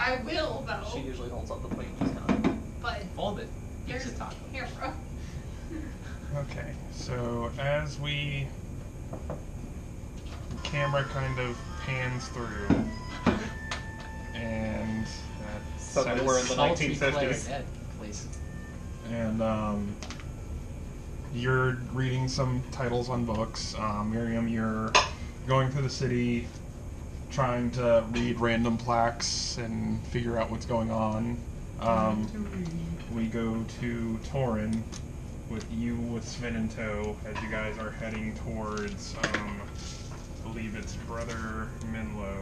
I will, though. She usually holds up the plate this time. But fold it. here's Pizza taco. Here, bro. Okay, so as the camera kind of pans through, and that Suddenly we're in the Sultry 1950s. clarinet, please. and you're reading some titles on books. Miriam, you're going through the city, trying to read random plaques and figure out what's going on. We go to Torin with you with Sven in tow as you guys are heading towards, I believe it's Brother Menlo,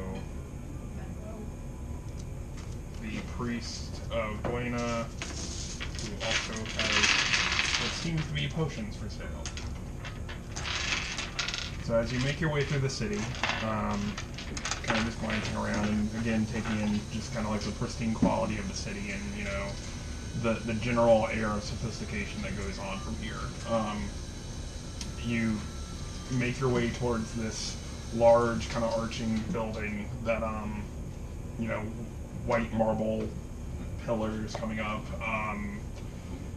the priest of Buena, who also has what seems to be potions for sale. So as you make your way through the city, kind of just glancing around and again taking in just kind of like the pristine quality of the city and, you know, the general air of sophistication that goes on from here. You make your way towards this large kind of arching building that, you know, white marble pillars coming up,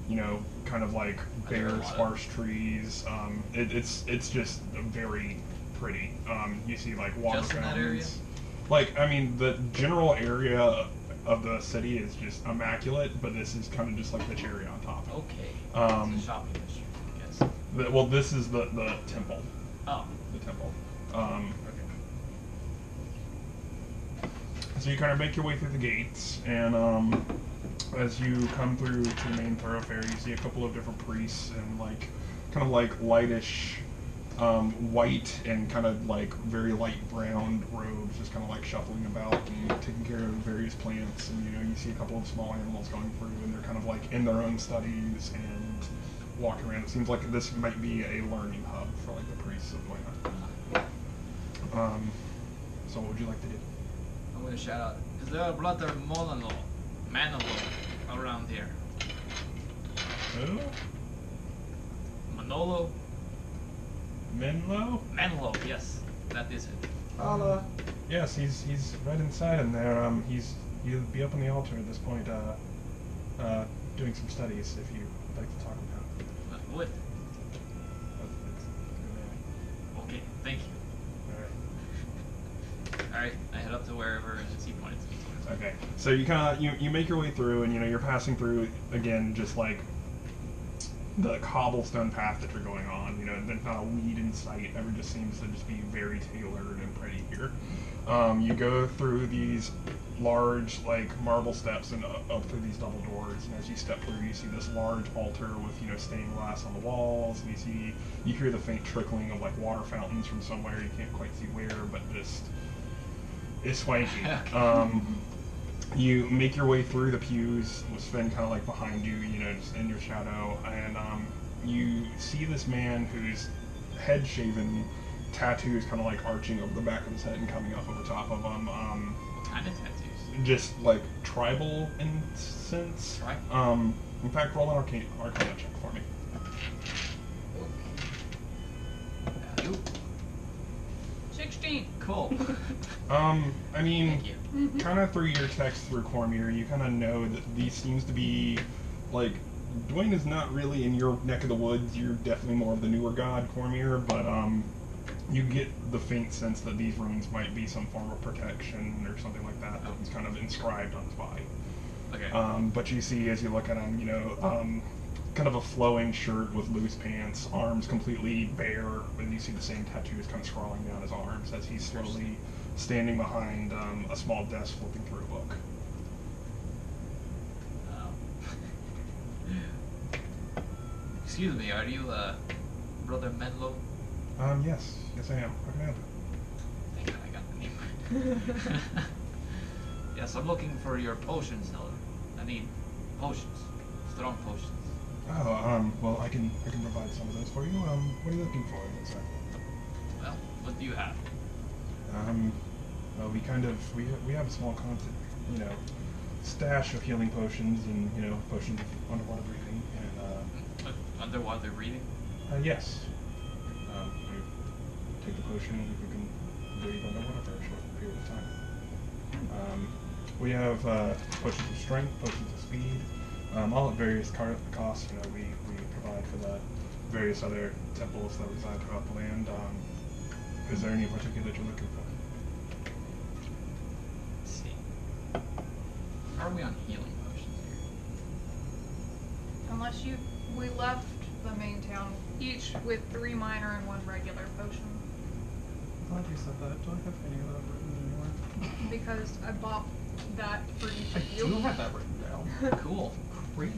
you know, kind of like bare sparse trees. It's just very pretty. You see like water Just in that fountains. area? Like, I mean, the general area of the city is just immaculate, but this is kind of just like the cherry on top. Okay. It's a shopping district, I guess. Well, this is the temple. Oh. The temple. Okay. So you kind of make your way through the gates, and as you come through to the main thoroughfare, you see a couple of different priests in like kind of like lightish white and kind of like very light brown robes, just kind of like shuffling about and taking care of various plants. And you know, you see a couple of small animals going through, and they're kind of like in their own studies and walking around. It seems like this might be a learning hub for like the priests of Buena. So what would you like to do? I'm gonna shout out, is there a brother Manolo around here? Who? Manolo? Menlo? Manolo, yes. That is it. Yes, he's right inside in there. He'll be up on the altar at this point, doing some studies. If you would like to talk with him. Would. Okay, thank you. Alright, I head up to wherever he pointed to me towards. Okay, so you kind of you make your way through, and you know you're passing through again, just like the cobblestone path that you're going on. You know, there's not a weed in sight. Everything just seems to just be very tailored and pretty here. You go through these large like marble steps and up through these double doors, and as you step through, you see this large altar with, you know, stained glass on the walls, and you hear the faint trickling of like water fountains from somewhere. You can't quite see where, but just it's swanky. You make your way through the pews with Sven kind of like behind you, you know, just in your shadow, and you see this man whose head shaven, tattoos kind of like arching over the back of his head and coming up over top of him. What kind of tattoos? Just like tribal in sense. Right. In fact, roll an arcana check for me. You? 16. Cool. I mean, Thank you. kind of through your text through Cormier, you kind of know that these seems to be, like, Dwayne is not really in your neck of the woods. You're definitely more of the newer god, Cormier, but you get the faint sense that these runes might be some form of protection or something like that that was kind of inscribed on his body. Okay. But you see, as you look at him, you know, kind of a flowing shirt with loose pants, arms completely bare, and you see the same tattoos kind of scrawling down his arms as he's slowly standing behind a small desk flipping through a book. Excuse me, are you Brother Menlo? Yes I am. How can I help you? Thank God I got the name. Yes, I'm looking for your potions, Heller. I need potions. Strong potions. Oh, well, I can provide some of those for you. What are you looking for, sir? Well, what do you have? Well, we have a small stash of healing potions and, you know, potions of underwater breathing and, Underwater breathing? Yes. We take the potion and we can breathe underwater for a short period of time. We have potions of strength, potions of speed, all at various costs. You know, we provide for the various other temples that reside throughout the land. Is there any in particular that you're looking for? Let's see. How are we on healing potions here? Unless we left the main town each with 3 minor and 1 regular potion. I thought you said that. Do I have any of that written anywhere? Because I bought that for each I of you. do have that written down. Cool. Crazy.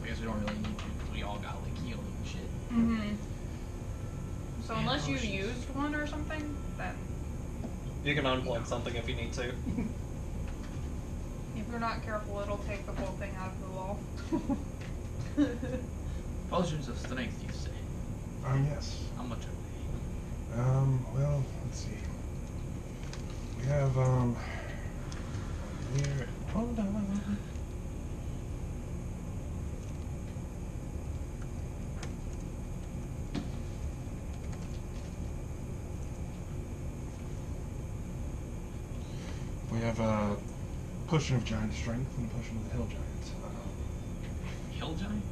I guess we don't really need to because we all got like healing and shit. Mm-hmm. So And unless you potions. used one or something, then You can unplug something if you need to. if you're not careful, it'll take the whole thing out of the wall. Potions of strength, you say? Yes. How much are Well, let's see. We have, here, hold on. We have a potion of giant strength and a potion of the hill giant. they? Hill giant?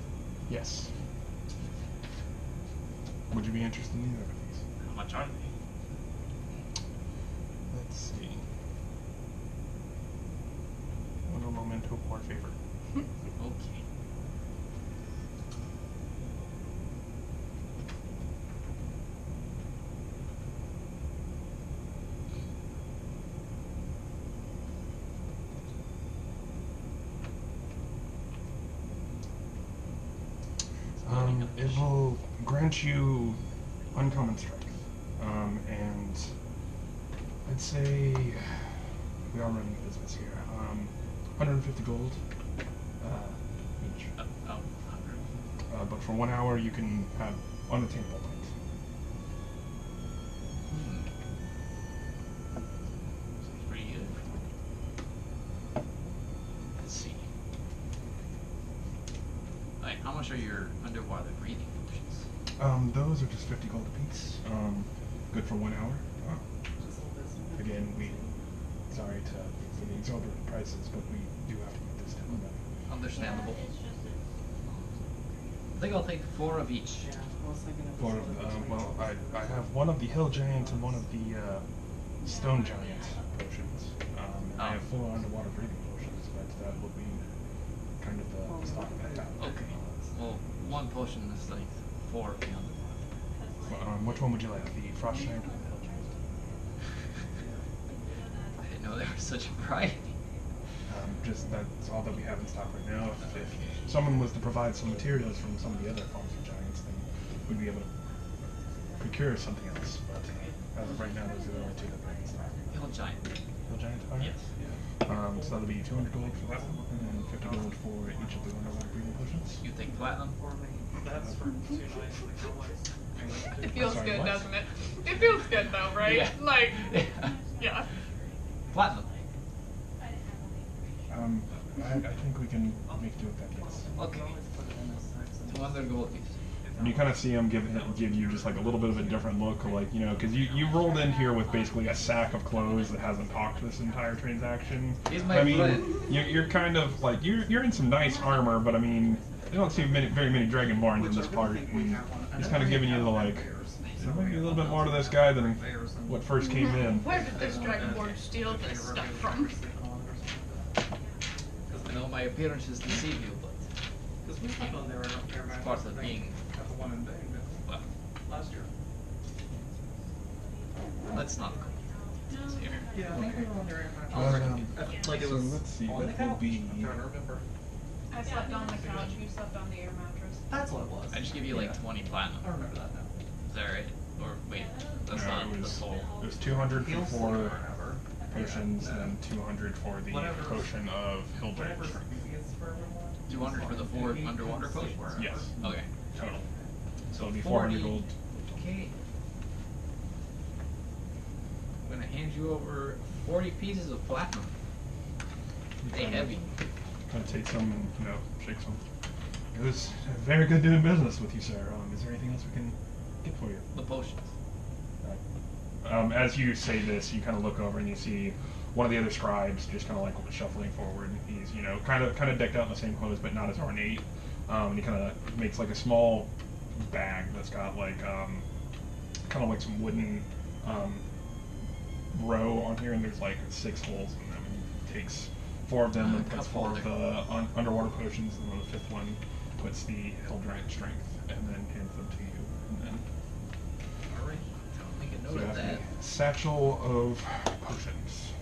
Yes. Would you be interested in either of these? How much are they? Let's see. Uno momento por favor. Okay. It will grant you uncommon strength. And I'd say we are running a business here. 150 gold each. Oh, 100. But for 1 hour you can have unattainable light. Seems pretty good. Let's see. Alright, how much are your underwater breathing potions? Those are just 50 gold apiece. Good for 1 hour. Again, sorry for the exorbitant prices, but we do have to put this down. Understandable. I think I'll take 4 of each. Yeah, I was thinking of Well, I have one of the hill giant and one of the stone giant potions. And I have 4 underwater breathing potions, but that will be kind of the stock that I have. Okay. Well, 1 potion is like 4 of the underwater. Which one would you like, the frost giant or the hill giant? I didn't know there was such a variety. Just that's all that we have in stock right now. If someone was to provide some materials from some of the other farms of giants, then we'd be able to procure something else. But as of right now, those are the only 2 that we have in stock. Hill giant. Hill giant? Alright. Yes. So that'll be 200 gold for that one, and 50 gold for each of the underwater breathing potions. You think platinum? That's for 2 nights. It feels Sorry, good, what? doesn't it? It feels good though, right? Yeah. Like, yeah. Platinum. I think we can make do with that, yes. Okay. 200 gold piece. And you kind of see him give you just like a little bit of a different look, like, you know, because you rolled in here with basically a sack of clothes that hasn't talked this entire transaction. He's my I mean, friend. you're kind of like you're in some nice armor, but I mean, you don't see very many dragonborns in this part. And he's kind of giving you the like, there might be a little bit more to this guy than what first came in. Where did this dragonborn steal this stuff from? I know my appearances deceive you, but Because we slept on their air mattress, part of I think, being- at the one in Dane, didn't we? well, Last year. let's not go here. Yeah, I think we were on their air mattress. Like it was let's see, on the that will couch. be- I'm trying to remember. I slept on the couch, you slept on the air mattress. That's what it was. I just give you like Yeah. 20 platinum. I remember that now. Is that right? Or wait, that's No, not it the was, full. it was 200 for Heal 4 whatever. potions, Yeah. and 200 for the Whatever. potion of hill giant Whatever strength. is for everyone. 200 for the 4 underwater potions? Yes. Okay. Total. So it'll be 40. 400 gold. Okay. I'm gonna hand you over 40 pieces of platinum. They heavy. Kind of take some and, you know, shake some. It was very good doing business with you, sir. Is there anything else we can get for you? The potions. As you say this, you kind of look over and you see one of the other scribes just kind of like shuffling forward. He's, you know, kind of decked out in the same clothes, but not as ornate. And he kind of makes like a small bag that's got like kind of like some wooden row on here, and there's like 6 holes in them. And he takes 4 of them and puts 4 of the underwater potions, and then the 5th one puts the Hill Giant Strength, and then hands them to you. And then Alright, I'll make a so note you of have that. the satchel of potions.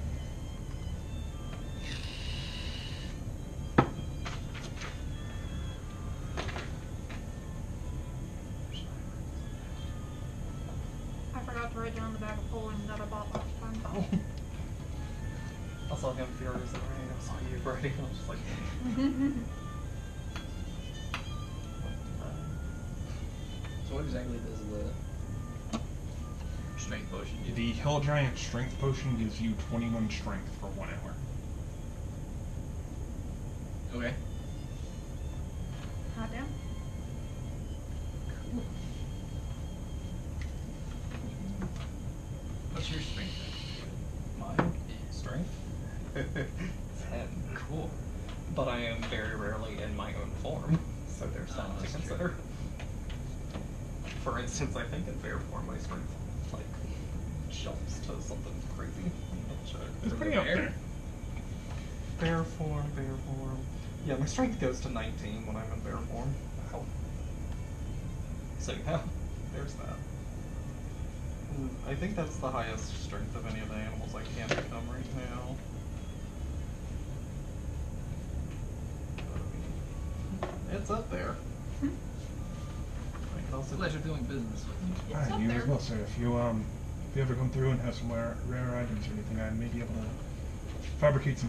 I forgot to write down the bag of Poland that I bought last time. Oh. I saw him furious at rain. I saw you writing. I was just like, So what exactly does the strength potion do? The Hill Giant Strength Potion gives you 21 strength for 1 hour. Okay. Hot down. What's your strength then? mine? Strength? 10. Cool. But I am very rarely in my own form, so there's that to that's true. consider. For instance, I think in bear form my strength like jumps to something crazy. It's pretty up there. Bear form. Yeah, my strength goes to 19 when I'm in bear form. Ow. So yeah, there's that. And I think that's the highest strength of any of the animals I can become right now. It's up there. I can also Pleasure doing business with you. It's up You there. as well, sir. If you ever come through and have some rare items or anything, I may be able to fabricate some